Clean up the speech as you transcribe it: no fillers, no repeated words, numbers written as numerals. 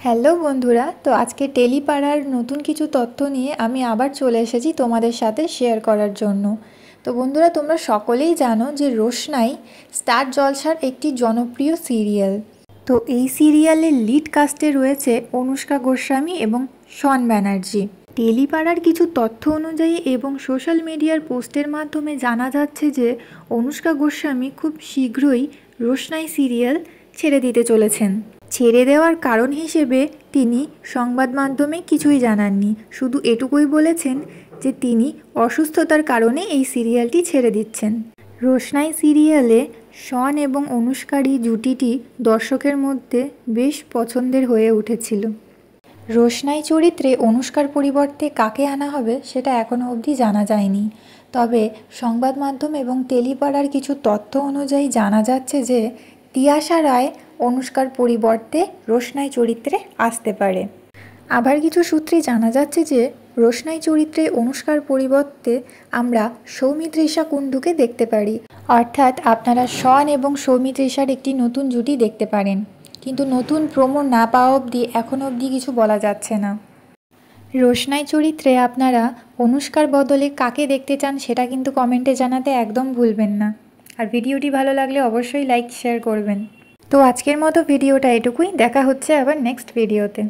Hello বন্ধুরা, তো আজকে টেলিপাড়ার নতুন কিছু তথ্য নিয়ে আমি আবার চলে এসেছি তোমাদের সাথে শেয়ার করার জন্য। তো বন্ধুরা, তোমরা সকলেই জানো যে রোশনাই স্টার জলসার একটি জনপ্রিয় সিরিয়াল। তো এই সিরিয়ালের লিড কাস্টে রয়েছে অনুষ্কা গোস্বামী এবং শন ব্যানার্জি। টেলিপাড়ার কিছু তথ্য অনুযায়ী এবং সোশ্যাল মিডিয়ার পোস্টের মাধ্যমে জানা যাচ্ছে যে অনুষ্কা গোস্বামী খুব শীঘ্রই রোশনাই সিরিয়াল ছেড়ে দিতে চলেছেন। ছেড়ে দেওয়ার কারণ হিসেবে তিনি সংবাদ মাধ্যমে কিছুই জানাননি, শুধু এটুকুই বলেছেন যে তিনি অসুস্থতার কারণে এই সিরিয়ালটি ছেড়ে দিচ্ছেন। রোশনাই সিরিয়ালে শন এবং অনুষ্কারই জুটিটি দর্শকের মধ্যে বেশ পছন্দের হয়ে উঠেছিল। রোশনাই চরিত্রে অনুষ্কার পরিবর্তে কাকে আনা হবে সেটা এখনও অবধি জানা যায়নি, তবে সংবাদ মাধ্যম এবং টেলিপাড়ার কিছু তথ্য অনুযায়ী জানা যাচ্ছে যে তিয়াশা রায় অনুষ্কার পরিবর্তে রোশনাই চরিত্রে আসতে পারে। আবার কিছু সূত্রে জানা যাচ্ছে যে রোশনাই চরিত্রে অনুষ্কার পরিবর্তে আমরা সৌমিত্রিষা কুণ্ডুকে দেখতে পারি, অর্থাৎ আপনারা শন এবং সৌমিত্রিষার একটি নতুন জুটি দেখতে পারেন, কিন্তু নতুন প্রোমো না পাওয়া অবধি এখনও অবধি কিছু বলা যাচ্ছে না। রোশনাই চরিত্রে আপনারা অনুষ্কার বদলে কাকে দেখতে চান সেটা কিন্তু কমেন্টে জানাতে একদম ভুলবেন না। আর ভিডিওটি ভালো লাগলে অবশ্যই লাইক শেয়ার করবেন। তো আজকের মতো ভিডিওটা এটুকুই, দেখা হচ্ছে আবার নেক্সট ভিডিওতে।